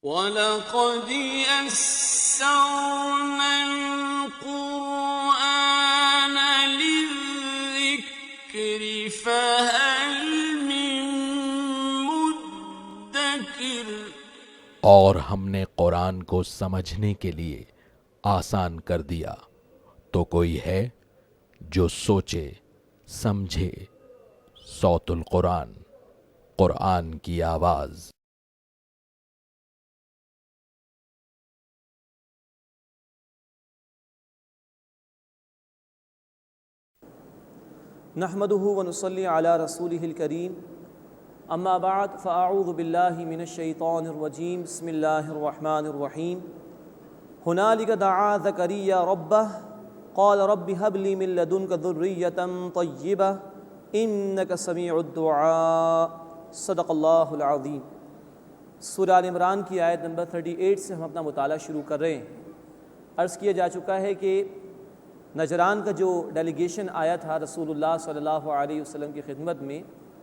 وَلَقَدْ يَسَّرْنَا الْقُرْآنَ لِلذِّكْرِ فَهَلْ مِن مُّدَّكِرٍ۔ اور ہم نے قرآن کو سمجھنے کے لیے آسان کر دیا، تو کوئی ہے جو سوچے سمجھے۔ صوت القرآن، قرآن کی آواز۔ نحمده ونصلي على رسوله الكريم، اما بعد فاعوذ بالله من الشيطان الرجيم، بسم الله الرحمن الرحيم۔ هنالك دعا زكريا ربه قال رب هب لي من لدنك ذرية طيبة إنك سميع الدعاء، صدق اللہ العظیم۔ سورہ آل عمران کی آیت نمبر 38 سے ہم اپنا مطالعہ شروع کر رہے ہیں۔ عرض کیا جا چکا ہے کہ نجران کا جو ڈیلیگیشن آیا تھا رسول اللہ صلی اللہ علیہ وسلم کی خدمت میں،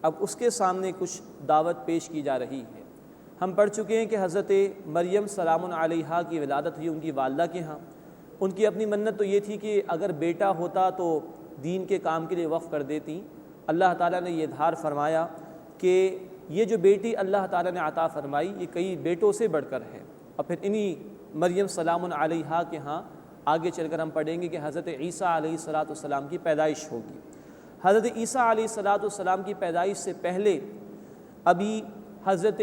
اب اس کے سامنے کچھ دعوت پیش کی جا رہی ہے۔ ہم پڑھ چکے ہیں کہ حضرت مریم سلام علیہا کی ولادت ہوئی ان کی والدہ کے ہاں۔ ان کی اپنی منت تو یہ تھی کہ اگر بیٹا ہوتا تو دین کے کام کے لیے وقف کر دیتی۔ اللہ تعالیٰ نے یہ اظہار فرمایا کہ یہ جو بیٹی اللہ تعالیٰ نے عطا فرمائی یہ کئی بیٹوں سے بڑھ کر ہے۔ اور پھر انہی مریم سلام علیہا کے ہاں آگے چل کر ہم پڑھیں گے کہ حضرت عیسیٰ علیہ السلام کی پیدائش ہوگی۔ حضرت عیسیٰ علیہ السلام کی پیدائش سے پہلے ابھی حضرت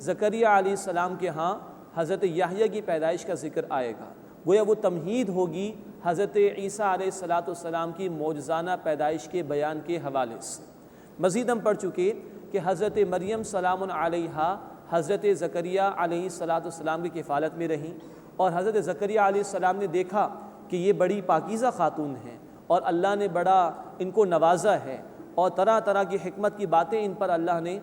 زکریا علیہ السلام کے ہاں حضرت یحییٰ کی پیدائش کا ذکر آئے گا۔ گویا وہ تمہید ہوگی حضرت عیسیٰ علیہ السلام کی معجزانہ پیدائش کے بیان کے حوالے سے۔ مزید ہم پڑھ چکے کہ حضرت مریم سلام علیہا حضرت زکریا علیہ السلام کی کفالت میں رہیں، اور حضرت زکریا علیہ السلام نے دیکھا کہ یہ بڑی پاکیزہ خاتون ہیں اور اللہ نے بڑا ان کو نوازا ہے، اور طرح طرح کی حکمت کی باتیں ان پر اللہ نے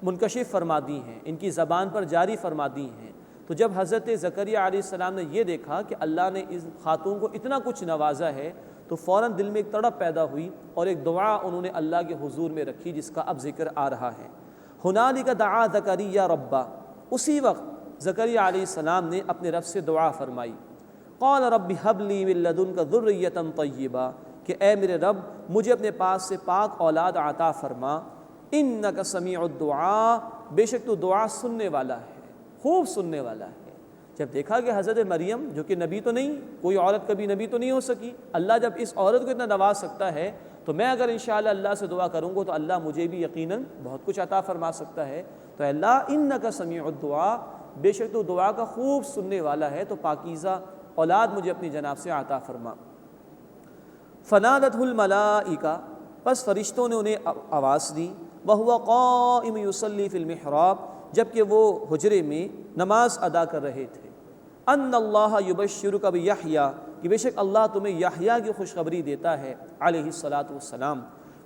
منکشف فرما دی ہیں، ان کی زبان پر جاری فرما دی ہیں۔ تو جب حضرت زکریا علیہ السلام نے یہ دیکھا کہ اللہ نے اس خاتون کو اتنا کچھ نوازا ہے، تو فوراً دل میں ایک تڑپ پیدا ہوئی اور ایک دعا انہوں نے اللہ کے حضور میں رکھی، جس کا اب ذکر آ رہا ہے۔ ہنالک دعا زکریا ربہ، اسی وقت زکریا علیہ السلام نے اپنے رب سے دعا فرمائی۔ قال رب هب لي من لدنك ذرية طيبة، کہ اے میرے رب مجھے اپنے پاس سے پاک اولاد عطا فرما۔ انك سمیع الدعاء، بے شک تو دعا سننے والا ہے، خوب سننے والا ہے۔ جب دیکھا کہ حضرت مریم جو کہ نبی تو نہیں، کوئی عورت کبھی نبی تو نہیں ہو سکی، اللہ جب اس عورت کو اتنا نواز سکتا ہے تو میں اگر انشاءاللہ اللہ سے دعا کروں گا تو اللہ مجھے بھی یقیناً بہت کچھ عطا فرما سکتا ہے۔ تو اللہ انك سمیع الدعاء، بے شک تو دعا کا خوب سننے والا ہے، تو پاکیزہ اولاد مجھے اپنی جناب سے عطا فرما۔ فنادته الملائکہ، پس فرشتوں نے انہیں آواز دی۔ وهو قائم یصلی فی المحراب، جبکہ وہ حجرے میں نماز ادا کر رہے تھے۔ ان اللہ یبشرک بیحییٰ، کہ بے شک اللہ تمہیں یحییٰ کی خوشخبری دیتا ہے علیہ السلام،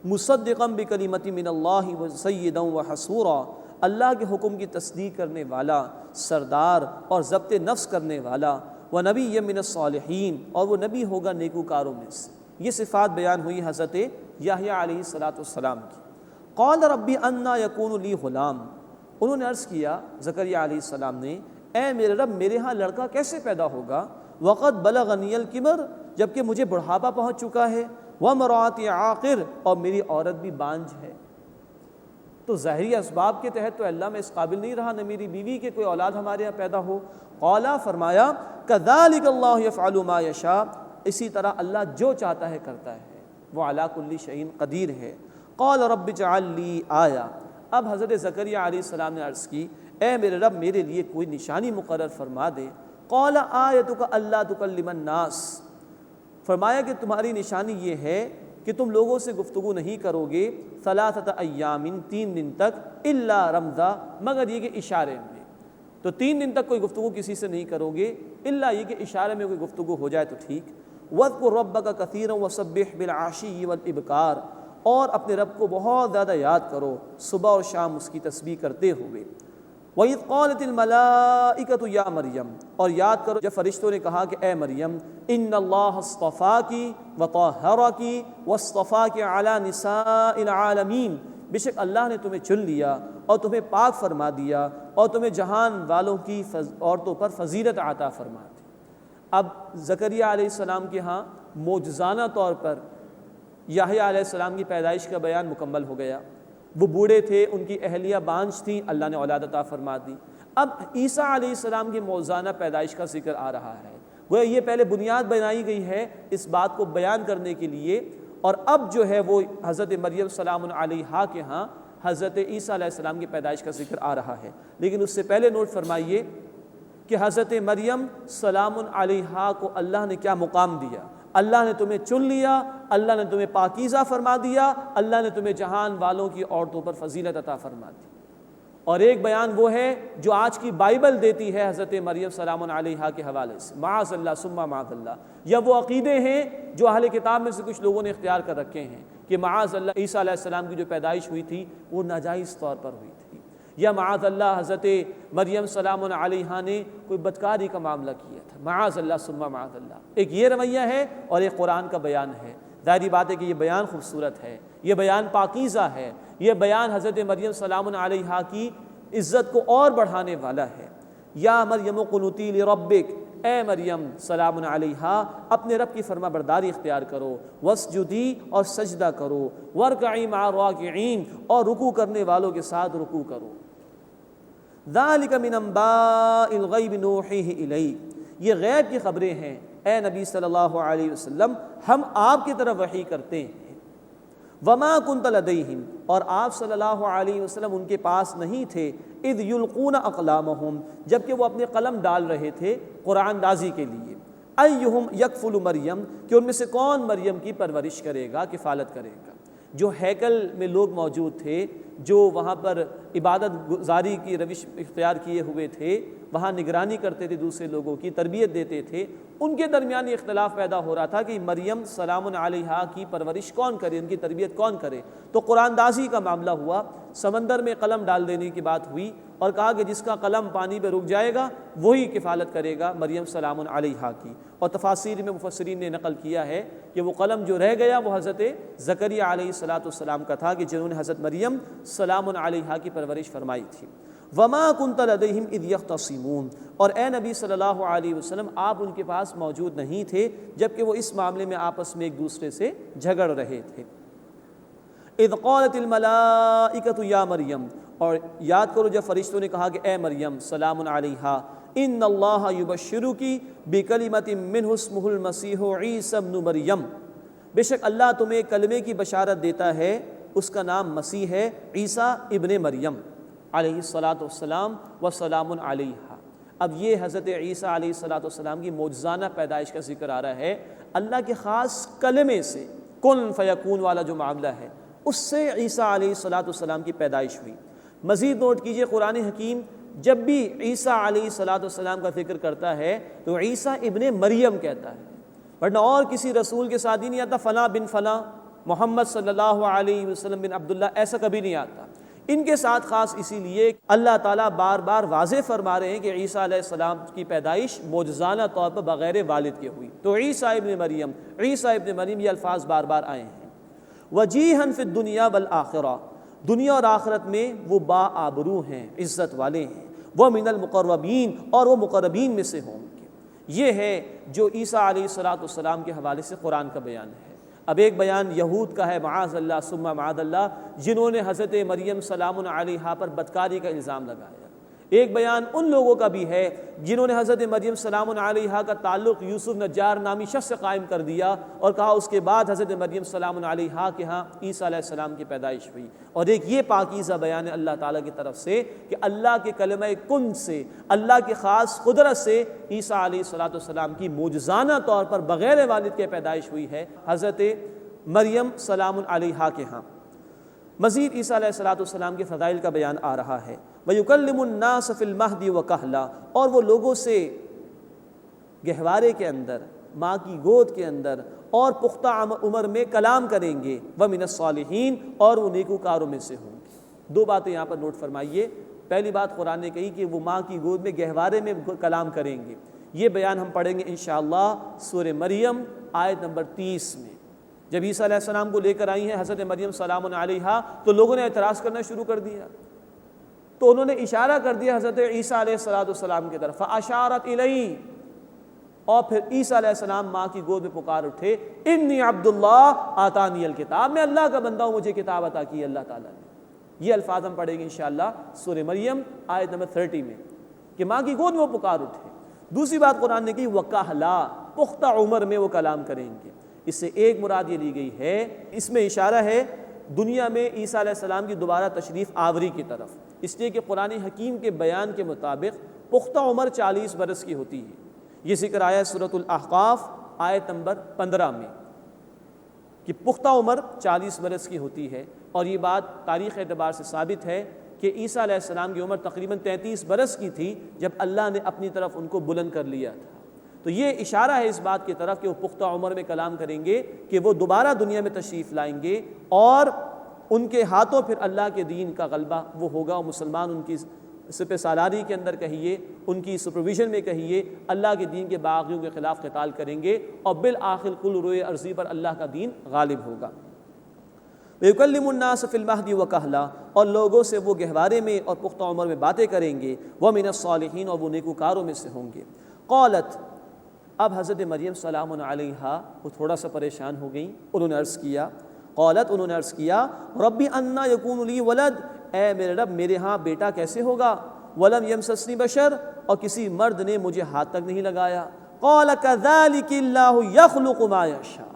مصدقا بکلمۃ من اللہ وسیدا وحصورا، اللہ کے حکم کی تصدیق کرنے والا، سردار اور ضبط نفس کرنے والا، ونبی من الصالحین، اور وہ نبی ہوگا نیکوکاروں میں سے۔ یہ صفات بیان ہوئی حضرت یحییٰ علیہ السلام کی۔ قال ربی انا یکون لی غلام، انہوں نے عرض کیا زکریا علیہ السلام نے، اے میرے رب میرے ہاں لڑکا کیسے پیدا ہوگا؟ وقد بلغنی الکبر، جبکہ مجھے بڑھاپا پہنچ چکا ہے، وامرأتی عاقر، اور میری عورت بھی بانجھ ہے۔ تو ظاہری اسباب کے تحت تو اللہ میں اس قابل نہیں رہا نہ میری بیوی کے کوئی اولاد ہمارے یہاں پیدا ہو۔ قالا، فرمایا، کذالک اللہ یفعل ما یشاء، اسی طرح اللہ جو چاہتا ہے کرتا ہے، وہ علی کل شیء قدیر ہے۔ قال رب اجعل لی آیہ، اب حضرت زکریا علیہ السلام نے عرض کی، اے میرے رب میرے لیے کوئی نشانی مقرر فرما دے۔ قال آیتک الا تکلم الناس، فرمایا کہ تمہاری نشانی یہ ہے کہ تم لوگوں سے گفتگو نہیں کرو گے، ثلاثۃ ایام، 3 دن تک، الا رمزا، مگر یہ کہ اشارے میں۔ تو 3 دن تک کوئی گفتگو کسی سے نہیں کرو گے، الا یہ کہ اشارے میں کوئی گفتگو ہو جائے تو ٹھیک۔ وَاذْكُرْ رَبَّكَ كَثِيرًا وَسَبِّحْ بِالْعَشِيِّ وَالْإِبْكَارِ، اور اپنے رب کو بہت زیادہ یاد کرو، صبح اور شام اس کی تسبیح کرتے ہوئے۔ وَإِذْ قَالَتِ الْمَلَائِكَةُ يَا مَرْيَمْ، اور یاد کرو جب فرشتوں نے کہا کہ اے مریم، إِنَّ اللَّهَ اصْطَفَاكِ وَطَهَّرَكِ وَاصْطَفَاكِ عَلَى نِسَاءِ الْعَالَمِينَ، بے شک اللہ نے تمہیں چن لیا اور تمہیں پاک فرما دیا اور تمہیں جہان والوں کی عورتوں پر فضیلت عطا فرما دی۔ اب زکریا علیہ السلام کے ہاں معجزانہ طور پر یحییٰ علیہ السلام کی پیدائش کا بیان مکمل ہو گیا۔ وہ بوڑھے تھے، ان کی اہلیہ بانجھ تھیں، اللہ نے اولاد عطا فرما دی۔ اب عیسیٰ علیہ السلام کی معجزانہ پیدائش کا ذکر آ رہا ہے، گویا یہ پہلے بنیاد بنائی گئی ہے اس بات کو بیان کرنے کے لیے، اور اب جو ہے وہ حضرت مریم سلام علیہا کے ہاں حضرت عیسیٰ علیہ السلام کی پیدائش کا ذکر آ رہا ہے۔ لیکن اس سے پہلے نوٹ فرمائیے کہ حضرت مریم سلام علیہا کو اللہ نے کیا مقام دیا۔ اللہ نے تمہیں چن لیا، اللہ نے تمہیں پاکیزہ فرما دیا، اللہ نے تمہیں جہان والوں کی عورتوں پر فضیلت عطا فرما دی۔ اور ایک بیان وہ ہے جو آج کی بائبل دیتی ہے حضرت مریم سلام علیہا کے حوالے سے، معاذ اللہ ثم معاذ اللہ، یا وہ عقیدے ہیں جو اہل کتاب میں سے کچھ لوگوں نے اختیار کر رکھے ہیں کہ معاذ اللہ عیسیٰ علیہ السلام کی جو پیدائش ہوئی تھی وہ ناجائز طور پر ہوئی تھی، یا معاذ اللہ حضرت مریم سلام علیہا نے کوئی بدکاری کا معاملہ کیا تھا، معاذ اللہ ثم معاذ اللہ۔ ایک یہ رویہ ہے اور ایک قرآن کا بیان ہے۔ ظاہری بات ہے کہ یہ بیان خوبصورت ہے، یہ بیان پاکیزہ ہے، یہ بیان حضرت مریم سلام علیہا کی عزت کو اور بڑھانے والا ہے۔ یا مریم قنوتی لربک، اے مریم سلام علیہا اپنے رب کی فرما برداری اختیار کرو، واسجدی اور سجدہ کرو، وارکعی مع الراکعین اور رکوع کرنے والوں کے ساتھ رکوع کرو۔ ذالک من انباء الغیب نوحیہ الیک، یہ غیب کی خبریں ہیں اے نبی صلی اللہ علیہ وسلم، ہم آپ کی طرف وحی کرتے ہیں۔ وما کنت لدیہم، اور آپ صلی اللہ علیہ وسلم ان کے پاس نہیں تھے، اذ یلقون اقلامہم، جبکہ وہ اپنے قلم ڈال رہے تھے قرآن دازی کے لیے، ایہم یکفل مریم، کہ ان میں سے کون مریم کی پرورش کرے گا، کفالت کرے گا۔ جو ہیکل میں لوگ موجود تھے، جو وہاں پر عبادت گزاری کی روش اختیار کیے ہوئے تھے، وہاں نگرانی کرتے تھے، دوسرے لوگوں کی تربیت دیتے تھے، ان کے درمیان یہ اختلاف پیدا ہو رہا تھا کہ مریم سلام علیہا کی پرورش کون کرے، ان کی تربیت کون کرے۔ تو قرآن دازی کا معاملہ ہوا، سمندر میں قلم ڈال دینے کی بات ہوئی اور کہا کہ جس کا قلم پانی پہ رک جائے گا وہی کفالت کرے گا مریم سلام علیہا کی۔ اور تفاسیر میں مفسرین نے نقل کیا ہے کہ وہ قلم جو رہ گیا وہ حضرت زکریا علیہ السلام کا تھا کہ جنہوں نے حضرت مریم سلام علیہا کی پرورش فرمائی تھی۔ وما کنت لدیہم اذ یختصمون، اور اے نبی صلی اللہ علیہ وسلم آپ ان کے پاس موجود نہیں تھے جبکہ وہ اس معاملے میں آپس میں ایک دوسرے سے جھگڑ رہے تھے۔ اذ قالت الملائکۃ یا مریم، اور یاد کرو جب فرشتوں نے کہا کہ اے مریم سلام علیہا، ان اللہ یبشرکی بکلمۃ منہ اسمہ المسیح عیسی ابن مریم، بے شک اللہ تمہیں کلمے کی بشارت دیتا ہے، اس کا نام مسیح ہے، عیسیٰ ابن مریم علیہ الصلاۃ والسلام وسلام علیہا۔ اب یہ حضرت عیسیٰ علیہ الصلاۃ والسلام کی معجزانہ پیدائش کا ذکر آ رہا ہے، اللہ کے خاص کلمے سے، کن فیکون والا جو معاملہ ہے اس سے عیسیٰ علیہ الصلاۃ والسلام کی پیدائش ہوئی۔ مزید نوٹ کیجئے قرآن حکیم جب بھی عیسیٰ علیہ الصلاۃ والسلام کا ذکر کرتا ہے تو عیسیٰ ابن مریم کہتا ہے، ورنہ اور کسی رسول کے ساتھ ہی نہیں آتا فلاں بن فلاں، محمد صلی اللہ علیہ وسلم بن عبداللہ، ایسا کبھی نہیں آتا۔ ان کے ساتھ خاص اسی لیے اللہ تعالیٰ بار بار واضح فرما رہے ہیں کہ عیسیٰ علیہ السلام کی پیدائش معجزانہ طور پر بغیر والد کے ہوئی۔ تو عیسیٰ ابن مریم، عیسیٰ ابن مریم، یہ الفاظ بار بار آئے ہیں۔ وجیہاً فی الدنیا والآخرہ، دنیا اور آخرت میں وہ با آبرو ہیں، عزت والے ہیں، وہ من المقربین، اور وہ مقربین میں سے ہوں گے۔ یہ ہے جو عیسیٰ علیہ السلام کے حوالے سے قرآن کا بیان ہے۔ اب ایک بیان یہود کا ہے معاذ اللہ ثم معاذ اللہ، جنہوں نے حضرت مریم سلام علیہا پر بدکاری کا الزام لگایا۔ ایک بیان ان لوگوں کا بھی ہے جنہوں نے حضرت مریم سلام علیہا کا تعلق یوسف نجار نامی شخص سے قائم کر دیا اور کہا اس کے بعد حضرت مریم سلام علیہا کے ہاں عیسیٰ علیہ السلام کی پیدائش ہوئی۔ اور ایک یہ پاکیزہ بیان ہے اللہ تعالیٰ کی طرف سے کہ اللہ کے کلمہ کن سے، اللہ کی خاص قدرت سے عیسیٰ علیہ السلام کی معجزانہ طور پر بغیر والد کے پیدائش ہوئی ہے حضرت مریم سلام علیہا کے ہاں۔ مزید عیسیٰ علیہ السلام کے فضائل کا بیان آ رہا ہے۔ وَيُكَلِّمُ النَّاسَ فِي الْمَهْدِ وَكَهْلًا، اور وہ لوگوں سے گہوارے کے اندر، ماں کی گود کے اندر اور پختہ عمر میں کلام کریں گے، وَمِنَ الصَّالِحِينَ، اور وہ نیکوکاروں میں سے ہوں گے۔ دو باتیں یہاں پر نوٹ فرمائیے۔ پہلی بات قرآن نے کہی کہ وہ ماں کی گود میں گہوارے میں کلام کریں گے، یہ بیان ہم پڑھیں گے انشاءاللہ سورہ مریم آیت نمبر 30 میں۔ جب عیسیٰ علیہ السلام کو لے کر آئی ہیں حضرت مریم سلام علیہا تو لوگوں نے اعتراض کرنا شروع کر دیا، تو انہوں نے اشارہ کر دیا حضرت عیسیٰ علیہ السلام کی طرف، فاشارت الیہ، اور پھر عیسیٰ علیہ السلام ماں کی گود میں پکار اٹھے، انی عبد اللہ آتانی الکتاب، میں اللہ کا بندہ ہوں، مجھے کتاب عطا کی ہے اللہ تعالیٰ نے۔ یہ الفاظ ہم پڑھیں گے انشاءاللہ سورہ مریم آیت نمبر 30 میں کہ ماں کی گود میں وہ پکار اٹھے۔ دوسری بات قرآن نے کی وکہلا، پختہ عمر میں وہ کلام کریں گے، اس سے ایک مراد یہ لی گئی ہے، اس میں اشارہ ہے دنیا میں عیسیٰ علیہ السلام کی دوبارہ تشریف آوری کی طرف، اس لیے کہ قرآن حکیم کے بیان کے مطابق پختہ عمر 40 برس کی ہوتی ہے۔ یہ ذکر آیا ہے سورۃ الاحقاف آیت نمبر 15 میں کہ پختہ عمر 40 برس کی ہوتی ہے، اور یہ بات تاریخ اعتبار سے ثابت ہے کہ عیسیٰ علیہ السلام کی عمر تقریباً 33 برس کی تھی جب اللہ نے اپنی طرف ان کو بلند کر لیا تھا۔ تو یہ اشارہ ہے اس بات کی طرف کہ وہ پختہ عمر میں کلام کریں گے، کہ وہ دوبارہ دنیا میں تشریف لائیں گے، اور ان کے ہاتھوں پھر اللہ کے دین کا غلبہ وہ ہوگا، اور مسلمان ان کی سپہ سالاری کے اندر کہیے، ان کی سپرویژن میں کہیے، اللہ کے دین کے باغیوں کے خلاف قتال کریں گے، اور بالآخر کل روئے ارضی پر اللہ کا دین غالب ہوگا۔ وَيُكَلِّمُ النَّاسَ فِي الْمَهْدِ وَكَهْلًا، اور لوگوں سے وہ گہوارے میں اور پختہ عمر میں باتیں کریں گے، وَمِنَ الصَّالِحِينَ، اور وہ نیکوکاروں میں سے ہوں گے۔ قالت، اب حضرت مریم سلام علیہا وہ تھوڑا سا پریشان ہو گئیں، انہوں نے عرض کیا، قالت، انہوں نے عرض کیا، ربی انا یکون لی ولد، اے میرے رب میرے ہاں بیٹا کیسے ہوگا، ولم یمسسنی بشر، اور کسی مرد نے مجھے ہاتھ تک نہیں لگایا۔ قال کذالک اللہ یخلق ما یشاء،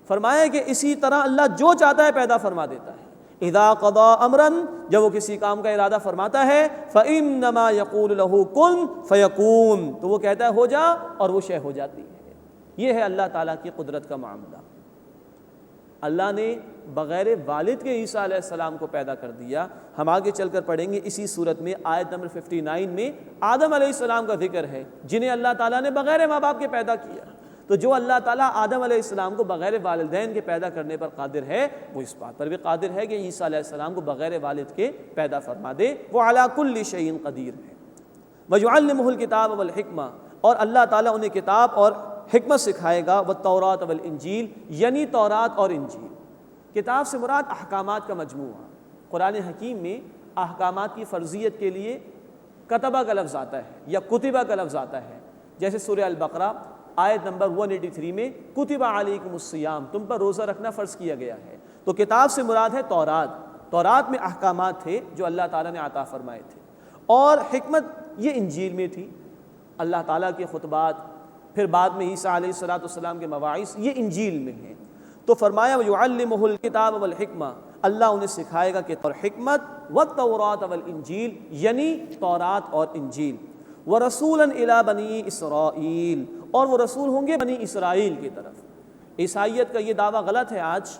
فرمایا کہ اسی طرح اللہ جو چاہتا ہے پیدا فرما دیتا ہے۔ اذا قضا امرا، جب وہ کسی کام کا ارادہ فرماتا ہے، فانما یقول له کن فیکون، تو وہ کہتا ہے ہو جا اور وہ شے ہو جاتی ہے۔ یہ ہے اللہ تعالیٰ کی قدرت کا معاملہ۔ اللہ نے بغیر والد کے عیسیٰ علیہ السلام کو پیدا کر دیا۔ ہم آگے چل کر پڑھیں گے اسی صورت میں آیت نمبر 59 میں آدم علیہ السلام کا ذکر ہے، جنہیں اللہ تعالیٰ نے بغیر ماں باپ کے پیدا کیا۔ تو جو اللہ تعالیٰ آدم علیہ السلام کو بغیر والدین کے پیدا کرنے پر قادر ہے، وہ اس بات پر بھی قادر ہے کہ عیسیٰ علیہ السلام کو بغیر والد کے پیدا فرما دے۔ وہ علی کل شیء قدیر ہے۔ وَيُعَلِّمُهُ الْكِتَابَ وَالْحِکْمَةَ، اور اللہ تعالیٰ انہیں کتاب اور حکمت سکھائے گا، والتوراۃ والانجیل، یعنی تورات اور انجیل۔ کتاب سے مراد احکامات کا مجموعہ۔ قرآن حکیم میں احکامات کی فرضیت کے لیے کتبہ کا لفظ آتا ہے یا کتبہ کا لفظ آتا ہے، جیسے سورہ البقرہ آیت نمبر 183 میں کتب علیکم الصیام، تم پر روزہ رکھنا فرض کیا گیا ہے۔ تو کتاب سے مراد ہے تورات، تورات میں احکامات تھے جو اللہ تعالیٰ نے عطا فرمائے تھے، اور حکمت یہ انجیل میں تھی، اللہ تعالیٰ کے خطبات، پھر بعد میں عیسیٰ علیہ السلام کے مواعظ، یہ انجیل میں ہیں۔ تو فرمایا وَيُعَلِّمُهُ الْكِتَابَ وَالْحِکْمَةَ، اللہ انہیں سکھائے گا کہ اور حکمت، وَالتَّوْرَاةَ وَالْإِنجِیل، یعنی تورات اور انجیل، وَرَسُولًا إِلَىٰ بَنِي إِسْرَائِیل، اور وہ رسول ہوں گے بنی اسرائیل کی طرف۔ عیسائیت کا یہ دعویٰ غلط ہے آج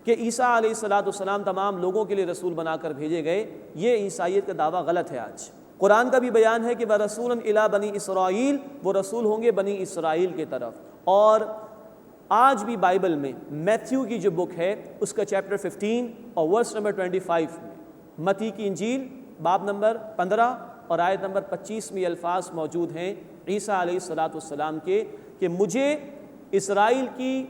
کہ عیسیٰ علیہ السلام تمام لوگوں کے لیے رسول بنا کر بھیجے گئے، یہ عیسائیت کا دعویٰ غلط ہے آج۔ قرآن کا بھی بیان ہے کہ وَرَسُولًا إِلَىٰ بَنِي إِسْرَائِیل، وہ رسول ہوں گے بنی اسرائیل کی طرف۔ اور آج بھی بائبل میں میتھیو کی جو بک ہے اس کا چیپٹر 15 اور ورس نمبر 25 میں، متی کی انجیل باب نمبر 15 اور آیت نمبر 25 میں یہ الفاظ موجود ہیں عیسیٰ علیہ السلام کے کہ مجھے اسرائیل کی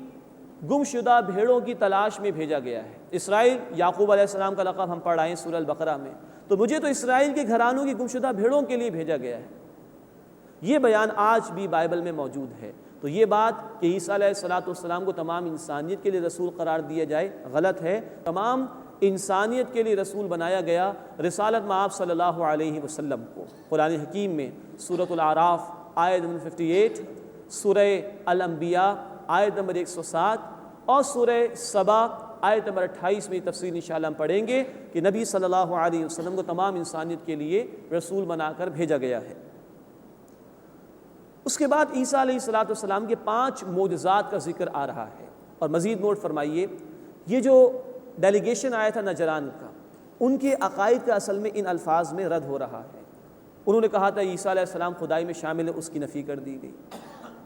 گمشدہ بھیڑوں کی تلاش میں بھیجا گیا ہے۔ اسرائیل یعقوب علیہ السلام کا لقب ہم پڑھ آئے ہیں سورہ البقرہ میں، تو مجھے تو اسرائیل کے گھرانوں کی گمشدہ بھیڑوں کے لیے بھیجا گیا ہے۔ یہ بیان آج بھی بائبل میں موجود ہے۔ تو یہ بات کہ عیسیٰ علیہ السلام کو تمام انسانیت کے لیے رسول قرار دیا جائے غلط ہے۔ تمام انسانیت کے لیے رسول بنایا گیا رسالت مآب صلی اللہ علیہ وسلم کو۔ قرآن حکیم میں سورۃ الاعراف آیت نمبر 58، سورہ الانبیاء آیت نمبر 107 اور سورہ سبا آیت نمبر 28 میں تفصیل انشاءاللہ ہم پڑھیں گے کہ نبی صلی اللہ علیہ وسلم کو تمام انسانیت کے لیے رسول بنا کر بھیجا گیا ہے۔ اس کے بعد عیسیٰ علیہ السلام کے 5 معجزات کا ذکر آ رہا ہے، اور مزید نوٹ فرمائیے یہ جو ڈیلیگیشن آیا تھا نجران کا، ان کے عقائد کا اصل میں ان الفاظ میں رد ہو رہا ہے۔ انہوں نے کہا تھا عیسیٰ علیہ السلام خدائی میں شامل ہے، اس کی نفی کر دی گئی۔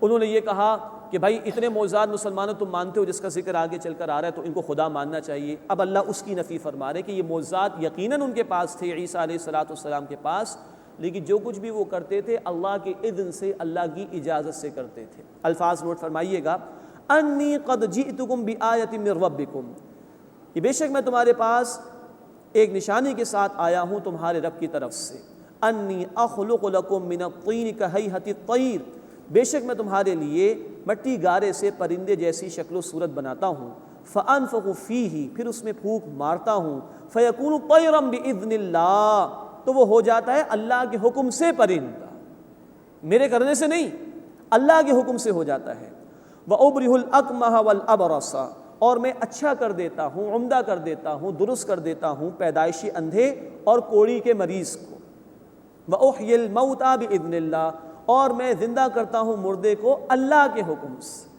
انہوں نے یہ کہا کہ بھائی اتنے معجزات مسلمانوں تم مانتے ہو جس کا ذکر آگے چل کر آ رہا ہے تو ان کو خدا ماننا چاہیے۔ اب اللہ اس کی نفی فرما رہے کہ یہ معجزات یقیناً ان کے پاس تھے، عیسیٰ علیہ السلام کے پاس، لیکن جو کچھ بھی وہ کرتے تھے اللہ کے اذن سے، اللہ کی اجازت سے کرتے تھے۔ الفاظ نوٹ فرمائیے گا، انی قد جئتکم بآیۃ من ربکم، کہ بے شک میں تمہارے پاس ایک نشانی کے ساتھ آیا ہوں تمہارے رب کی طرف سے، انی اخلق لکم من الطین کہیئۃ الطیر، بے شک میں تمہارے لیے مٹی گارے سے پرندے جیسی شکل و صورت بناتا ہوں، فانفخ فیہ، پھر اس میں پھونک مارتا ہوں، فیکون طیرا باذن اللہ، تو وہ ہو جاتا ہے اللہ کے حکم سے پرندہ، میرے کرنے سے نہیں، اللہ کے حکم سے ہو جاتا ہے، وَأُبْرِهُ الْأَكْمَحَ وَالْأَبْرَصَ، اور میں اچھا کر دیتا ہوں، عمدہ کر دیتا ہوں، درست کر دیتا ہوں پیدائشی اندھے اور کوڑی کے مریض کو، وَأُحْيِي الْمَوْتَى بِإِذْنِ اللَّهِ، اور میں زندہ کرتا ہوں مردے کو اللہ کے حکم سے،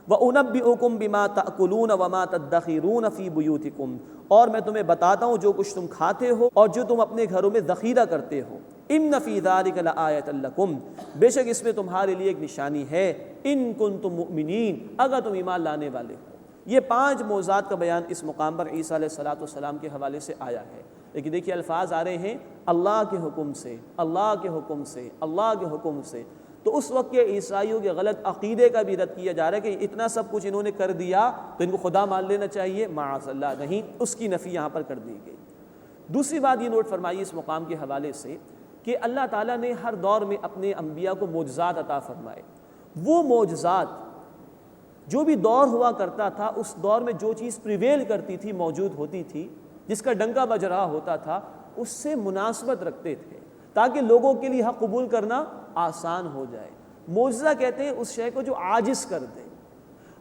وَأُنَبِّئُكُم بِمَا تَأْكُلُونَ وَمَا تَدَّخِرُونَ فِي بُيُوتِكُم، اور میں تمہیں بتاتا ہوں جو کچھ تم کھاتے ہو اور جو تم اپنے گھروں میں ذخیرہ کرتے ہو، ان فی ذلک لآیۃ لکم، بے شک اس میں تمہارے لیے ایک نشانی ہے، ان کنتم مؤمنین، اگر تم ایمان لانے والے ہو۔ یہ 5 معجزات کا بیان اس مقام پر عیسیٰ علیہ السلام کے حوالے سے آیا ہے، لیکن دیکھیے الفاظ آ رہے ہیں اللہ کے حکم سے، اللہ کے حکم سے، اللہ کے حکم سے، تو اس وقت کے عیسائیوں کے غلط عقیدے کا بھی رد کیا جا رہا ہے کہ اتنا سب کچھ انہوں نے کر دیا تو ان کو خدا مان لینا چاہیے، معاذ اللہ، نہیں، اس کی نفی یہاں پر کر دی گئی۔ دوسری بات یہ نوٹ فرمائی اس مقام کے حوالے سے کہ اللہ تعالیٰ نے ہر دور میں اپنے انبیاء کو معجزات عطا فرمائے، وہ معجزات جو بھی دور ہوا کرتا تھا اس دور میں جو چیز پریویل کرتی تھی، موجود ہوتی تھی، جس کا ڈنکا بج رہا ہوتا تھا، اس سے مناسبت رکھتے تھے تاکہ لوگوں کے لیے حق قبول کرنا آسان ہو جائے۔ معجزہ کہتے ہیں اس شے کو جو عاجز کر دے۔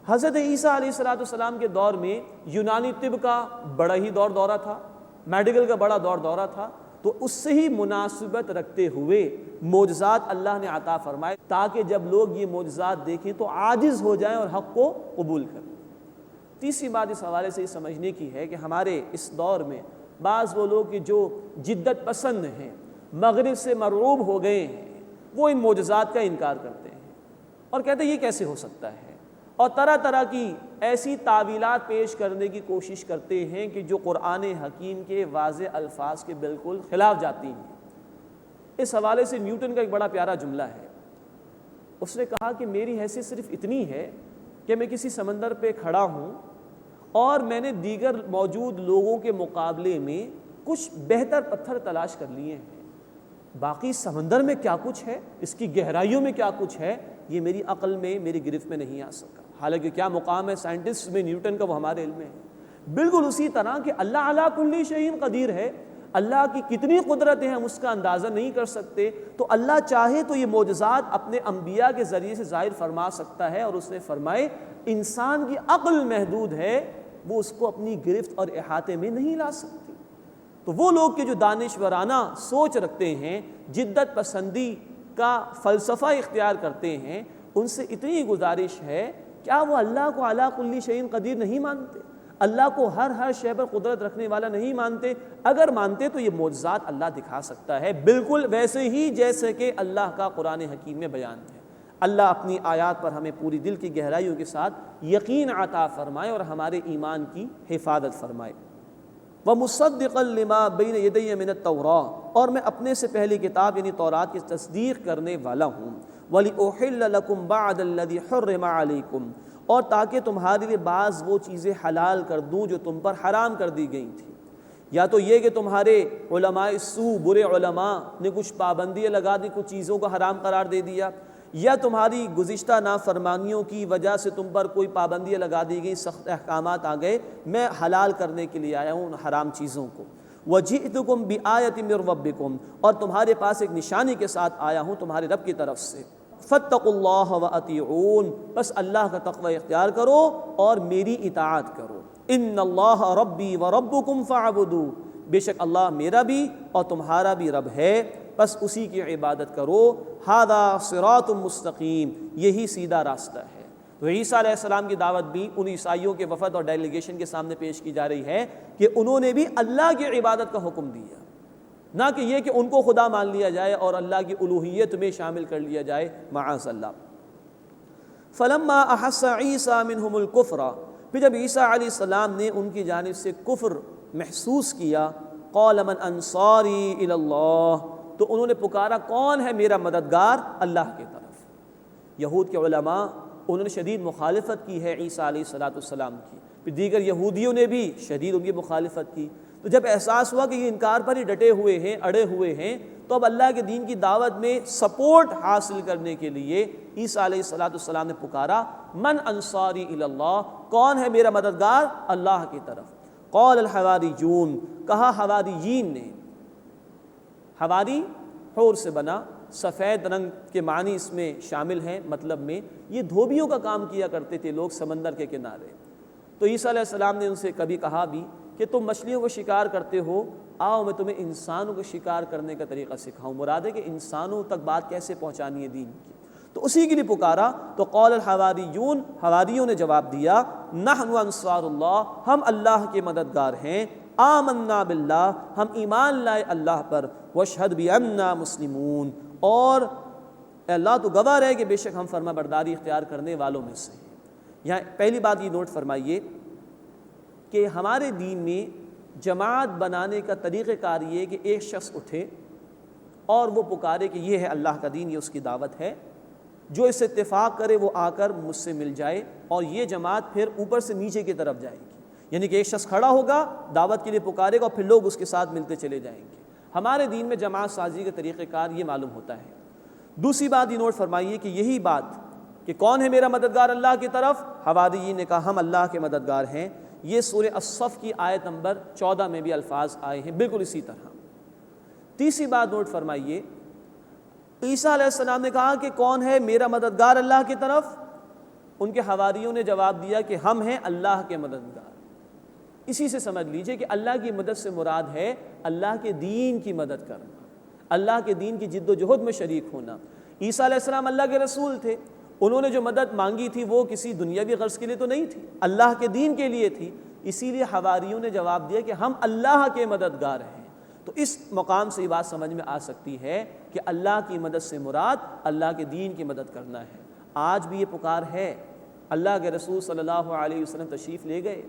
حضرت عیسیٰ علیہ السلام کے دور میں یونانی طب کا بڑا ہی دورہ تھا، میڈیکل کا بڑا دورہ تھا، تو اس سے ہی مناسبت رکھتے ہوئے معجزات اللہ نے عطا فرمائے تاکہ جب لوگ یہ معجزات دیکھیں تو عاجز ہو جائیں اور حق کو قبول کریں۔ تیسری بات اس حوالے سے یہ سمجھنے کی ہے کہ ہمارے اس دور میں بعض وہ لوگ کہ جو جدت پسند ہیں، مغرب سے مرعوب ہو گئے ہیں، وہ ان معجزات کا انکار کرتے ہیں اور کہتے ہیں یہ کیسے ہو سکتا ہے، اور طرح طرح کی ایسی تعویلات پیش کرنے کی کوشش کرتے ہیں کہ جو قرآن حکیم کے واضح الفاظ کے بالکل خلاف جاتی ہیں۔ اس حوالے سے نیوٹن کا ایک بڑا پیارا جملہ ہے، اس نے کہا کہ میری حیثیت صرف اتنی ہے کہ میں کسی سمندر پہ کھڑا ہوں اور میں نے دیگر موجود لوگوں کے مقابلے میں کچھ بہتر پتھر تلاش کر لیے ہیں، باقی سمندر میں کیا کچھ ہے، اس کی گہرائیوں میں کیا کچھ ہے، یہ میری عقل میں، میری گرفت میں نہیں آ سکا۔ حالانکہ کیا مقام ہے سائنٹسٹ میں نیوٹن کا، وہ ہمارے علم میں ہے۔ بالکل اسی طرح کہ اللہ علی کل شیء قدیر ہے، اللہ کی کتنی قدرت ہے ہم اس کا اندازہ نہیں کر سکتے، تو اللہ چاہے تو یہ معجزات اپنے انبیاء کے ذریعے سے ظاہر فرما سکتا ہے، اور اس نے فرمائے انسان کی عقل محدود ہے، وہ اس کو اپنی گرفت اور احاطے میں نہیں لا سکتی۔ تو وہ لوگ کہ جو دانشورانہ سوچ رکھتے ہیں، جدت پسندی کا فلسفہ اختیار کرتے ہیں، ان سے اتنی گزارش ہے، کیا وہ اللہ کو علی کل شیء قدیر نہیں مانتے؟ اللہ کو ہر شے پر قدرت رکھنے والا نہیں مانتے؟ اگر مانتے تو یہ معجزات اللہ دکھا سکتا ہے، بالکل ویسے ہی جیسے کہ اللہ کا قرآن حکیم میں بیان ہے۔ اللہ اپنی آیات پر ہمیں پوری دل کی گہرائیوں کے ساتھ یقین عطا فرمائے اور ہمارے ایمان کی حفاظت فرمائے۔ وَمُصَدِّقًا لِمَا بَيْنَ يَدَيَّ مِنَ التَّوْرَاةِ، اور میں اپنے سے پہلی کتاب یعنی تورات کی تصدیق کرنے والا ہوں، وَلِأُحِلَّ لَكُمْ بَعْدَ الَّذِي حُرِّمَ عَلَيْكُمْ، اور تاکہ تمہارے لیے بعض وہ چیزیں حلال کر دوں جو تم پر حرام کر دی گئی تھیں۔ یا تو یہ کہ تمہارے علماء سو، برے علماء نے کچھ پابندیاں لگا دی، کچھ چیزوں کو حرام قرار دے دیا، یا تمہاری گزشتہ نافرمانیوں کی وجہ سے تم پر کوئی پابندیاں لگا دی گئی، سخت احکامات آ گئے، میں حلال کرنے کے لیے آیا ہوں ان حرام چیزوں کو۔ وَجِئْتُكُمْ بِآیَةٍ مِّن رَبِّكُمْ، اور تمہارے پاس ایک نشانی کے ساتھ آیا ہوں تمہارے رب کی طرف سے۔ فَاتَّقُوا اللَّهَ وَأَطِیعُونِ، بس اللہ کا تقوی اختیار کرو اور میری اطاعت کرو۔ إِنَّ اللَّهَ رَبِّي وَرَبُّكُمْ فَاعْبُدُوهُ، بے شک اللہ میرا بھی اور تمہارا بھی رب ہے، بس اسی کی عبادت کرو۔ ھذا صراط مستقیم، یہی سیدھا راستہ ہے۔ تو عیسیٰ علیہ السلام کی دعوت بھی ان عیسائیوں کے وفد اور ڈیلیگیشن کے سامنے پیش کی جا رہی ہے کہ انہوں نے بھی اللہ کی عبادت کا حکم دیا، نہ کہ یہ کہ ان کو خدا مان لیا جائے اور اللہ کی الوہیت میں شامل کر لیا جائے، معاذ اللہ۔ فلما احس عیسیٰ منہم الکفر، پھر جب عیسیٰ علیہ السلام نے ان کی جانب سے کفر محسوس کیا، قال من انصاری الی اللہ، تو انہوں نے پکارا کون ہے میرا مددگار اللہ کی طرف۔ یہود کے علماء انہوں نے شدید مخالفت کی ہے عیسیٰ علیہ السلام کی، پھر دیگر یہودیوں نے بھی شدید ان کی مخالفت کی۔ تو جب احساس ہوا کہ یہ انکار پر ہی ڈٹے ہوئے ہیں، اڑے ہوئے ہیں، تو اب اللہ کے دین کی دعوت میں سپورٹ حاصل کرنے کے لیے عیسیٰ علیہ السلام نے پکارا، من انصاری الی اللہ، کون ہے میرا مددگار اللہ کی طرف؟ قال الحواریون، کہا حواریین نے۔ حواری حور سے بنا، سفید رنگ کے معنی اس میں شامل ہیں، مطلب میں یہ دھوبیوں کا کام کیا کرتے تھے لوگ سمندر کے کنارے۔ تو عیسیٰ علیہ السلام نے ان سے کبھی کہا بھی کہ تم مچھلیوں کو شکار کرتے ہو، آؤ میں تمہیں انسانوں کو شکار کرنے کا طریقہ سکھاؤں۔ مراد ہے کہ انسانوں تک بات کیسے پہنچانی ہے دین کی، تو اسی کے لیے پکارا۔ تو قول الحواریون، حواریوں نے جواب دیا، نحن انصار اللہ، ہم اللہ کے مددگار ہیں، آمنا باللہ، ہم ایمان لائے اللہ پر، واشہد بأننا مسلمون، اور اے اللہ تو گواہ رہے کہ بے شک ہم فرما برداری اختیار کرنے والوں میں سے ہیں۔ یہاں پہلی بات یہ نوٹ فرمائیے کہ ہمارے دین میں جماعت بنانے کا طریقہ کار یہ کہ ایک شخص اٹھے اور وہ پکارے کہ یہ ہے اللہ کا دین، یہ اس کی دعوت ہے، جو اس سے اتفاق کرے وہ آ کر مجھ سے مل جائے، اور یہ جماعت پھر اوپر سے نیچے کی طرف جائے گی، یعنی کہ ایک شخص کھڑا ہوگا دعوت کے لیے پکارے گا اور پھر لوگ اس کے ساتھ ملتے چلے جائیں گے۔ ہمارے دین میں جماعت سازی کا طریقہ کار یہ معلوم ہوتا ہے۔ دوسری بات یہ نوٹ فرمائیے کہ یہی بات کہ کون ہے میرا مددگار اللہ کی طرف، حواریین نے کہا ہم اللہ کے مددگار ہیں، یہ سورہ الصف کی آیت نمبر 14 میں بھی الفاظ آئے ہیں بالکل اسی طرح۔ تیسری بات نوٹ فرمائیے، عیسیٰ علیہ السلام نے کہا کہ کون ہے میرا مددگار اللہ کی طرف، ان کے حواریوں نے جواب دیا کہ ہم ہیں اللہ کے مددگار۔ اسی سے سمجھ لیجئے کہ اللہ کی مدد سے مراد ہے اللہ کے دین کی مدد کرنا، اللہ کے دین کی جد و جہد میں شریک ہونا۔ عیسیٰ علیہ السلام اللہ کے رسول تھے، انہوں نے جو مدد مانگی تھی وہ کسی دنیاوی غرض کے لیے تو نہیں تھی، اللہ کے دین کے لیے تھی، اسی لیے حواریوں نے جواب دیا کہ ہم اللہ کے مددگار ہیں۔ تو اس مقام سے یہ بات سمجھ میں آ سکتی ہے کہ اللہ کی مدد سے مراد اللہ کے دین کی مدد کرنا ہے۔ آج بھی یہ پکار ہے، اللہ کے رسول صلی اللہ علیہ وسلم تشریف لے گئے،